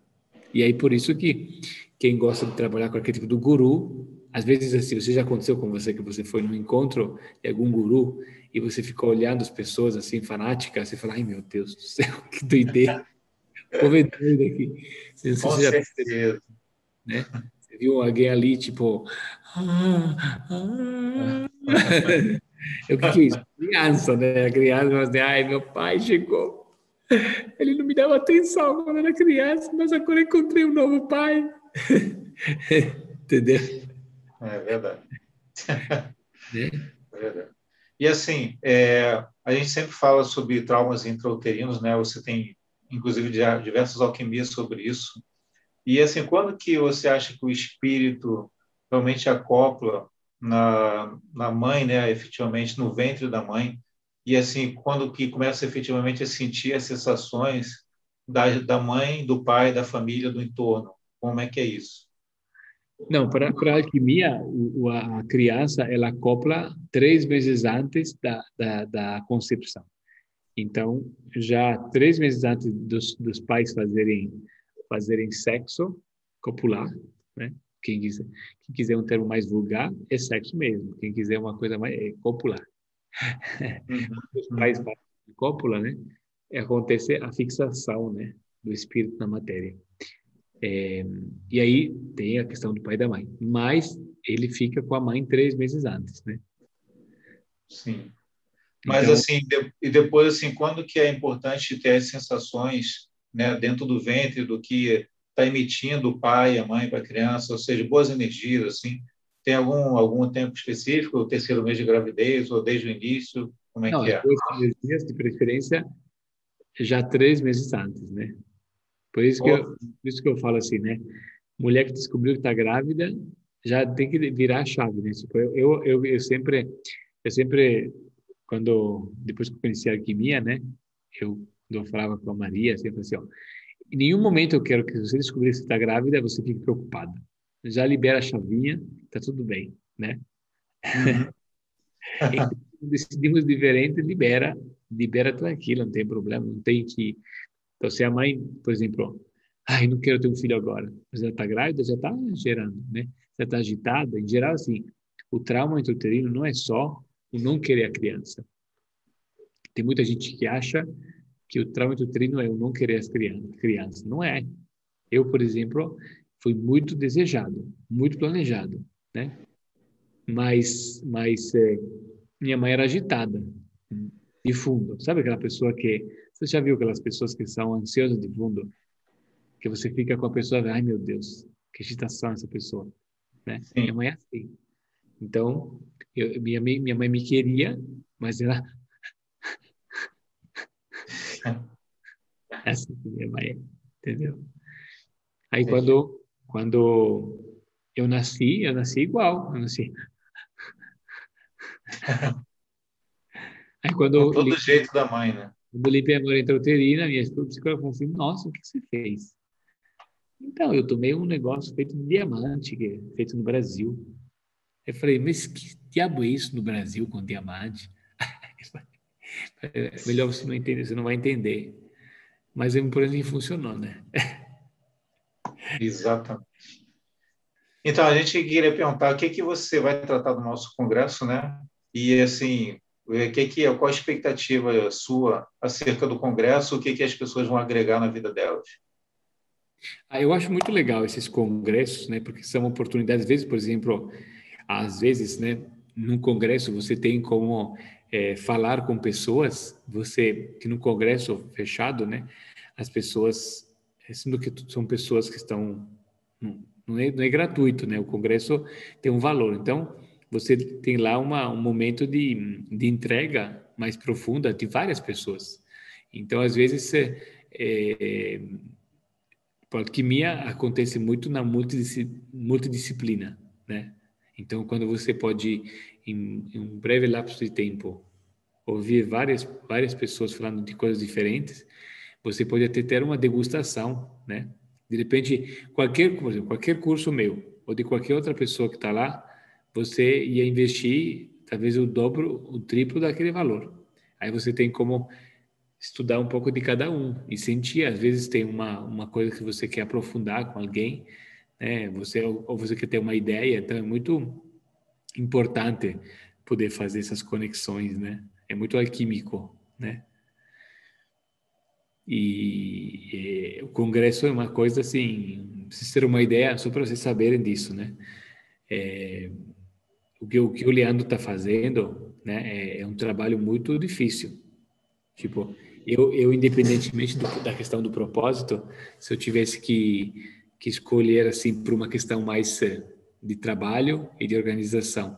E aí por isso que quem gosta de trabalhar com o arquétipo do guru, às vezes assim, você já aconteceu com você que você foi num encontro de algum guru e você ficou olhando as pessoas assim fanáticas, você fala, ai meu Deus do céu, que doideira. Povo é doido aqui. Não sei se Com você já, certeza. né? Você viu alguém ali, tipo. Ah, ah. O que é isso? Criança, né? A criança fala assim, ai, meu pai chegou. Ele não me dava atenção quando era criança, mas agora encontrei um novo pai. Entendeu? É verdade. Né? É verdade. E assim, a gente sempre fala sobre traumas intrauterinos, né? Você tem, inclusive, diversas alquimias sobre isso. E assim, quando que você acha que o espírito realmente acopla na mãe, né? Efetivamente no ventre da mãe? E assim, quando que começa efetivamente a sentir as sensações da mãe, do pai, da família, do entorno? Como é que é isso? Não, para a alquimia, a criança, ela acopla 3 meses antes da concepção. Então, já 3 meses antes dos pais fazerem sexo copular, né? Quem quiser um termo mais vulgar, é sexo mesmo. Quem quiser uma coisa mais, é copular. Uhum, Os pais uhum. fazem cópula, né? Acontece a fixação, né, do espírito na matéria. E aí tem a questão do pai e da mãe. Mas ele fica com a mãe 3 meses antes, né? Sim. Mas Então, assim, e depois assim, quando que é importante ter as sensações, né, dentro do ventre do que está emitindo o pai, a mãe para a criança, ou seja, boas energias, assim, tem algum tempo específico, o terceiro mês de gravidez ou desde o início, como é não, que as é? duas energias, de preferência, já 3 meses antes, né? Por isso que eu falo assim, né? Mulher que descobriu que está grávida já tem que virar a chave, né? Tipo, eu sempre, depois que eu conheci a alquimia, né? Eu falava com a Maria, sempre assim, ó, em nenhum momento eu quero que você descobrir que você está grávida, você fique preocupada. Já libera a chavinha, tá tudo bem, né? Uhum. E decidimos diferente, libera tranquilo, não tem problema, não tem que. Então, se a mãe, por exemplo, ai, não quero ter um filho agora, mas ela está grávida, já está gerando, né? Já está agitada. Em geral, assim, o trauma intrauterino não é só o não querer a criança. Tem muita gente que acha que o trauma intrauterino é o não querer as crianças. Não é. Eu, por exemplo, fui muito desejado, muito planejado, né? Mas minha mãe era agitada, de fundo. Sabe aquela pessoa que... Você já viu aquelas pessoas que são ansiosas de fundo? Que você fica com a pessoa, ai meu Deus, que agitação essa pessoa, né? Sim. Minha mãe é assim. Então, minha mãe me queria, mas ela é assim que minha mãe é, entendeu? Aí Entendi. quando eu nasci igual, eu nasci. Aí Com todo jeito da mãe, né? quando eu limpei a memória intrauterina, minha psicóloga falou assim, nossa, o que você fez? Então, eu tomei um negócio feito de diamante, que é feito no Brasil. Eu falei, mas que diabo é isso no Brasil com diamante? É melhor você não entender, você não vai entender. Mas por exemplo, funcionou, né? Exatamente. Então, a gente queria perguntar o que que você vai tratar do nosso congresso, né? E, assim, qual a expectativa sua acerca do congresso, o que que as pessoas vão agregar na vida delas? Eu acho muito legal esses congressos, né? Porque são oportunidades, às vezes, né? Num congresso você tem como falar com pessoas, que no congresso fechado, né? As pessoas, sendo que são pessoas que estão, não é gratuito, né? O congresso tem um valor, então você tem lá um momento de entrega mais profunda de várias pessoas. Então, às vezes, a alquimia acontece muito na multidisciplina, né? Então, quando você pode, em um breve lapso de tempo, ouvir várias pessoas falando de coisas diferentes, você pode até ter uma degustação, né? De repente, por exemplo, qualquer curso meu ou de qualquer outra pessoa que está lá, você ia investir talvez o dobro, o triplo daquele valor. Aí você tem como estudar um pouco de cada um e sentir. Às vezes tem uma coisa que você quer aprofundar com alguém, né? Ou você quer ter uma ideia, então é muito importante poder fazer essas conexões, né? É muito alquímico, né? E o congresso é uma coisa assim, pra vocês terem uma ideia, só para vocês saberem disso, né? O que o Leandro está fazendo, né, é um trabalho muito difícil. Tipo, eu independentemente da questão do propósito, se eu tivesse que escolher assim por uma questão mais de trabalho e de organização,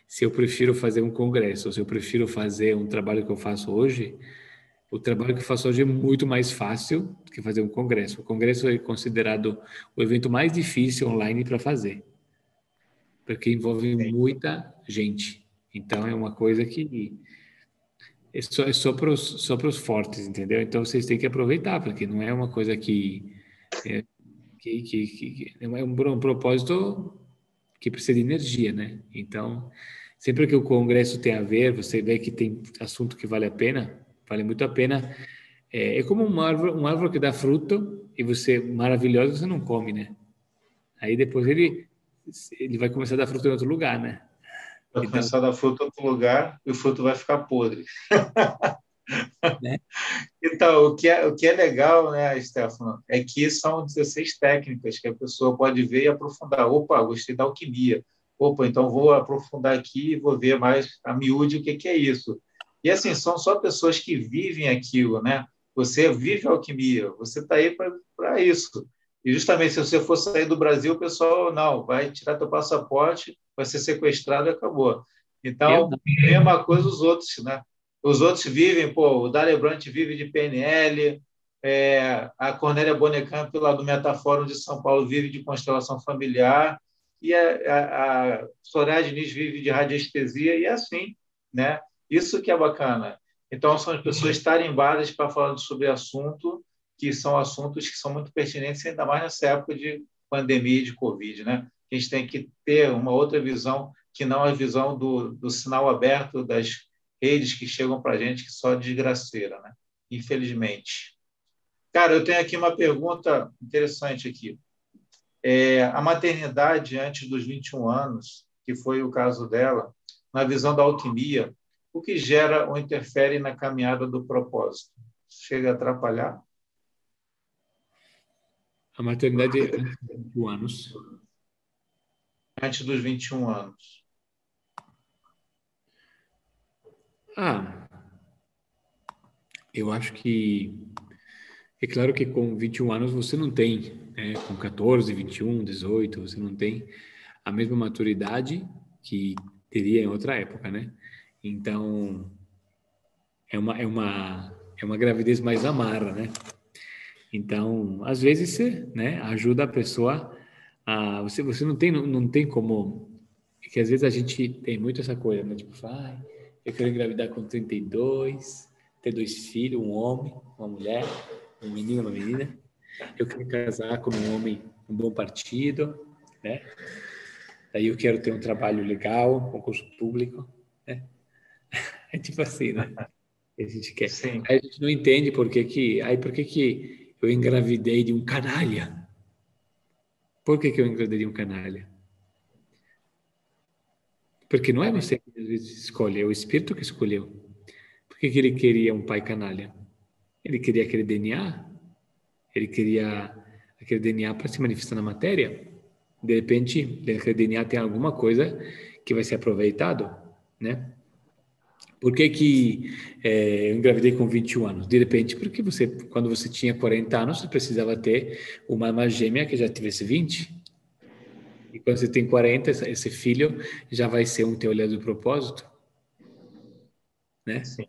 se eu prefiro fazer um congresso ou se eu prefiro fazer um trabalho que eu faço hoje, o trabalho que eu faço hoje é muito mais fácil do que fazer um congresso. O congresso é considerado o evento mais difícil online para fazer, porque envolve muita gente. Então é uma coisa que é só para os fortes, entendeu? Então vocês têm que aproveitar, porque não é uma coisa que é um propósito que precisa de energia, né? Então, sempre que o congresso tem a ver, você vê que tem assunto que vale muito a pena. É como uma árvore que dá fruto e maravilhosa, você não come, né? Aí depois ele vai começar a dar fruto em outro lugar, né? Vai Então, começar a dar fruto em outro lugar e o fruto vai ficar podre. né? Então, o que é legal, né, Stefano, é que são 16 técnicas que a pessoa pode ver e aprofundar. Opa, gostei da alquimia. Opa, então vou aprofundar aqui e vou ver mais a miúde o que é isso. E assim, são só pessoas que vivem aquilo, né? Você vive a alquimia, você está aí para isso. E justamente se você for sair do Brasil, o pessoal não, vai tirar teu passaporte, vai ser sequestrado e acabou. Eu Então, mesma coisa os outros, né? Os outros vivem, pô, o Dalia Brant vive de PNL, a Cornélia Bonecamp, lá do Metafórum de São Paulo, vive de constelação familiar, e a Soraya Diniz vive de radiestesia, e é assim, né? Isso que é bacana. Então, são as pessoas tarimbadas para falar sobre assunto, que são assuntos que são muito pertinentes, ainda mais nessa época de pandemia e de Covid, né? A gente tem que ter uma outra visão, que não a visão do sinal aberto das redes que chegam para a gente que só desgraceira, né? Infelizmente. Cara, eu tenho aqui uma pergunta interessante aqui. A maternidade antes dos 21 anos, que foi o caso dela, na visão da alquimia, o que gera ou interfere na caminhada do propósito? Chega a atrapalhar? a maternidade é antes de 21 anos. Antes dos 21 anos. Ah, eu acho que é claro que com 21 anos você não tem, né? Com 14, 21, 18, você não tem a mesma maturidade que teria em outra época, né? Então, é uma gravidez mais amarga, né? Então, às vezes, né, ajuda a pessoa a... Você não tem como... É que às vezes a gente tem muito essa coisa, né? Tipo, eu quero engravidar com 32, ter 2 filhos, um homem, uma mulher, um menino, uma menina. Eu quero casar com um homem, um bom partido, né? Daí eu quero ter um trabalho legal, concurso público, né? É tipo assim, né? Que a gente quer. Sim. Aí a gente não entende por que que eu engravidei de um canalha? Por que que eu engravidei de um canalha? Porque não é você que às vezes escolhe, é o espírito que escolheu. Por que que ele queria um pai canalha? Ele queria aquele DNA? Ele queria aquele DNA para se manifestar na matéria? De repente, aquele DNA tem alguma coisa que vai ser aproveitado, né? Por que que eu engravidei com 21 anos? De repente, porque quando você tinha 40 anos, você precisava ter uma alma gêmea que já tivesse 20. E quando você tem 40, esse filho já vai ser um teu olhar do propósito, né? Sim.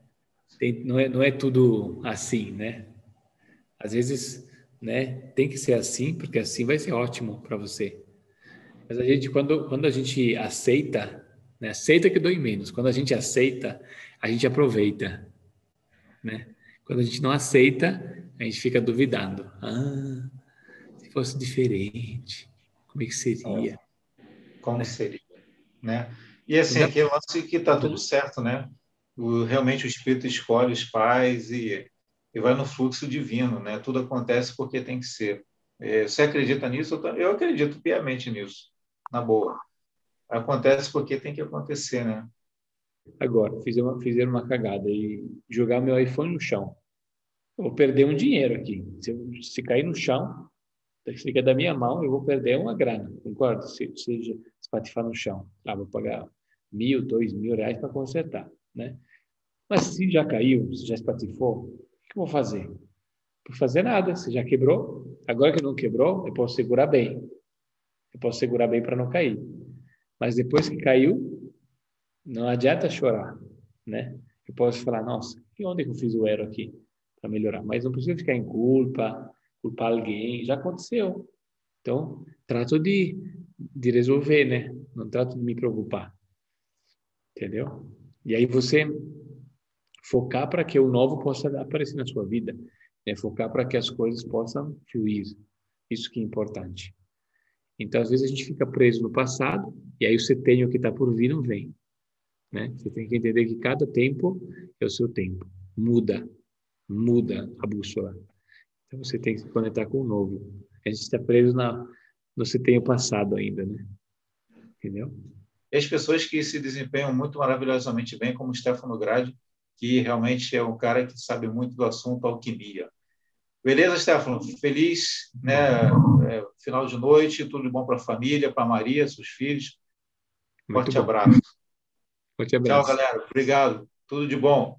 Não é tudo assim, né? Às vezes, né, tem que ser assim, porque assim vai ser ótimo para você. Mas a gente, quando a gente aceita, né, aceita que dói menos. Quando a gente aceita, a gente aproveita, né? Quando a gente não aceita, a gente fica duvidando. Ah, se fosse diferente, como é que É, seria, como né? seria, né? E assim, Então, aqui é o lance que está tudo muda. certo, né? Realmente o Espírito escolhe os pais e vai no fluxo divino, né? Tudo acontece porque tem que ser. Você acredita nisso? Eu acredito piamente nisso, na boa. Acontece porque tem que acontecer, né? Agora, fizeram uma cagada e jogar meu iPhone no chão. Eu vou perder um dinheiro aqui. Se cair no chão, fica da minha mão, eu vou perder uma grana, concorda? Se espatifar no chão, vou pagar 1.000, 2.000 reais para consertar, né? Mas se já caiu, se já espatifou, o que eu vou fazer? Não vou fazer nada, se já quebrou. Agora que não quebrou, eu posso segurar bem. Eu posso segurar bem para não cair. Mas depois que caiu, não adianta chorar, né? Eu posso falar, nossa, e onde que eu fiz o erro aqui para melhorar? Mas não preciso ficar em culpar alguém, já aconteceu. Então, trato de resolver, né? Não trato de me preocupar, entendeu? E aí você focar para que o novo possa aparecer na sua vida, né? Focar para que as coisas possam fluir. Isso que é importante. Então, às vezes a gente fica preso no passado e aí o setênio que está por vir não vem, né? Você tem que entender que cada tempo é o seu tempo. Muda a bússola. Então, você tem que se conectar com o novo. A gente está preso no setênio passado ainda, né? Entendeu? E as pessoas que se desempenham muito maravilhosamente bem, como o Stefano Gradi, que realmente é um cara que sabe muito do assunto alquimia. Beleza, Stefano? Feliz, né? Final de noite, tudo de bom para a família, para a Maria, seus filhos. Muito Forte bom. abraço. Forte Tchau, abraço. galera. Obrigado. Tudo de bom.